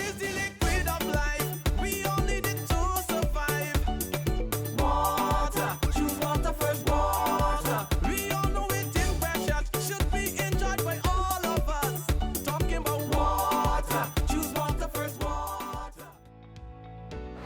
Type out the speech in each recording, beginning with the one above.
is the liquid of life. We all need it to survive. Water, choose water first. Water, we all know it is precious. Should be enjoyed by all of us. Talking about water, choose water first. Water.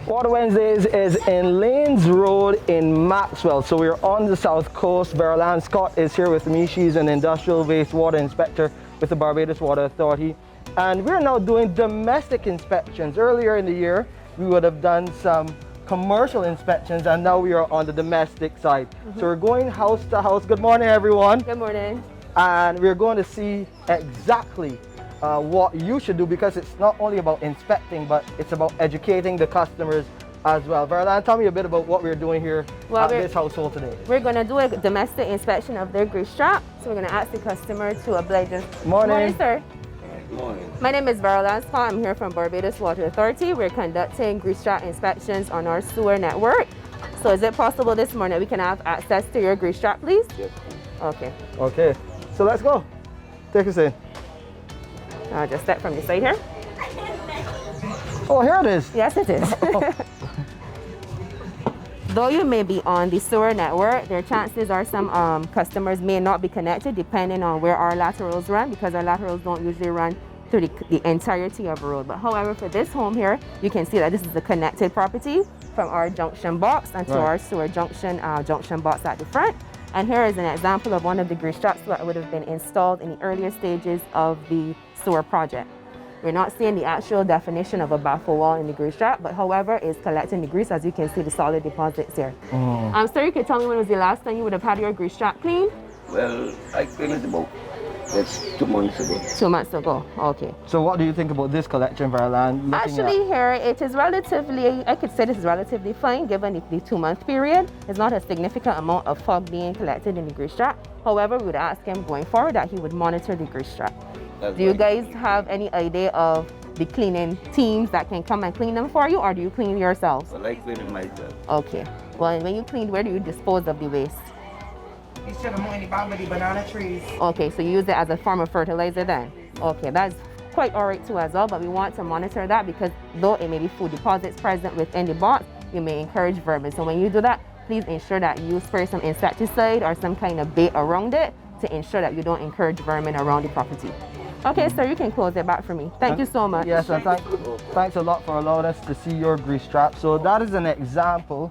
Water Wednesdays is in Lanes Road in Maxwell. So we're on the south coast. Verrol-Ann Scott is here with me. She's an industrial wastewater inspector with the Barbados Water Authority. And we're now doing domestic inspections. Earlier in the year, we would have done some commercial inspections, and now we are on the domestic side. So we're going house to house. Good morning, everyone. Good morning. And we're going to see exactly what you should do, because it's not only about inspecting, but it's about educating the customers as well. Verrol-Ann, tell me a bit about what we're doing here at this household today. We're going to do a domestic inspection of their grease trap. So we're going to ask the customer to oblige us. Morning. Morning, sir. Good morning. My name is Verrol-Ann Scott. I'm here from Barbados Water Authority. We're conducting grease trap inspections on our sewer network. So is it possible this morning we can have access to your grease trap, please? Yes. Okay. Okay, so let's go. Take us in. I'll just step from the side here. Oh, here it is. Yes, it is. Though you may be on the sewer network, their chances are some customers may not be connected depending on where our laterals run, because our laterals don't usually run through the entirety of a road. But however, for this home here, you can see that this is a connected property from our junction box and to our sewer junction box at the front. And here is an example of one of the grease traps that would have been installed in the earlier stages of the sewer project. We're not seeing the actual definition of a baffle wall in the grease trap, but however, it's collecting the grease. As you can see, the solid deposits here. Sir, you could tell me when was the last time you would have had your grease trap cleaned? Well, I cleaned it about 2 months ago. 2 months ago, okay. So what do you think about this collection, Verrol-Ann? Actually, here it is relatively, I could say this is relatively fine given the 2-month period. It's not a significant amount of fog being collected in the grease trap. However, we would ask him going forward that he would monitor the grease trap. Do you guys have any idea of the cleaning teams that can come and clean them for you, or do you clean yourselves? Well, I clean it myself. Okay. Well, when you clean, where do you dispose of the waste? You should have in the bottom of the banana trees. Okay, so you use it as a form of fertilizer then? Okay, that's quite all right too as well, but we want to monitor that because though it may be food deposits present within the box, you may encourage vermin. So when you do that, please ensure that you spray some insecticide or some kind of bait around it to ensure that you don't encourage vermin around the property. Okay, sir, you can close it back for me. Thank you so much. Yes, and thanks a lot for allowing us to see your grease trap. So that is an example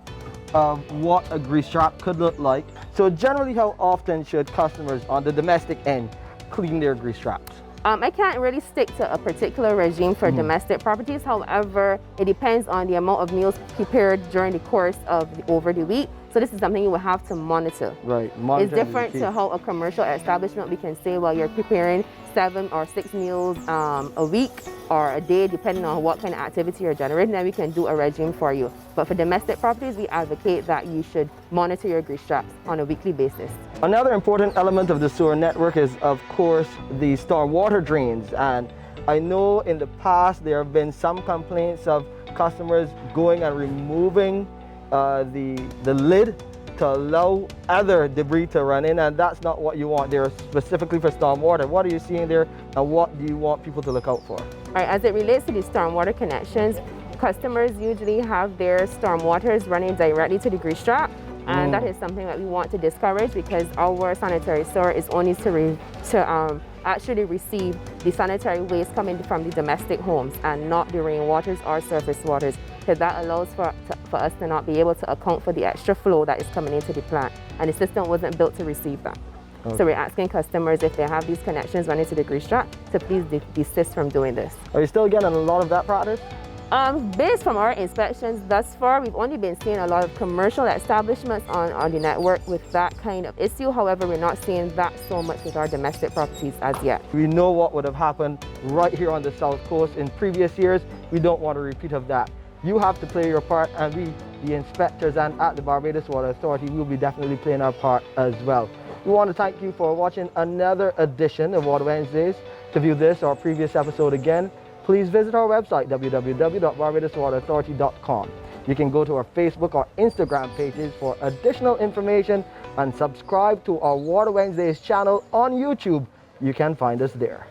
of what a grease trap could look like. So generally, how often should customers on the domestic end clean their grease traps? I can't really stick to a particular regime for domestic properties. However, it depends on the amount of meals prepared during the course of over the week. So this is something you will have to monitor. Right. It's different to how a commercial establishment, we can say, well, you're preparing 7 or 6 meals a week or a day, depending on what kind of activity you're generating, then we can do a regime for you. But for domestic properties, we advocate that you should monitor your grease traps on a weekly basis. Another important element of the sewer network is, of course, the stormwater drains. And I know in the past there have been some complaints of customers going and removing the lid to allow other debris to run in, and that's not what you want. They're specifically for stormwater. What are you seeing there, and what do you want people to look out for? All right, as it relates to the stormwater connections, customers usually have their stormwaters running directly to the grease trap, and that is something that we want to discourage because our sanitary sewer is only to actually receive the sanitary waste coming from the domestic homes and not the rainwaters or surface waters, because that allows for us to not be able to account for the extra flow that is coming into the plant, and the system wasn't built to receive that. Okay. So we're asking customers, if they have these connections running to the grease trap, to please desist from doing this. Are you still getting a lot of that practice? Based from our inspections thus far, we've only been seeing a lot of commercial establishments on the network with that kind of issue. However, we're not seeing that so much with our domestic properties as yet. We know what would have happened right here on the South Coast in previous years. We don't want a repeat of that. You have to play your part, and we, the inspectors and at the Barbados Water Authority, will be definitely playing our part as well. We want to thank you for watching another edition of Water Wednesdays. To view this or previous episode again, please visit our website, www.barbadoswaterauthority.com. You can go to our Facebook or Instagram pages for additional information and subscribe to our Water Wednesdays channel on YouTube. You can find us there.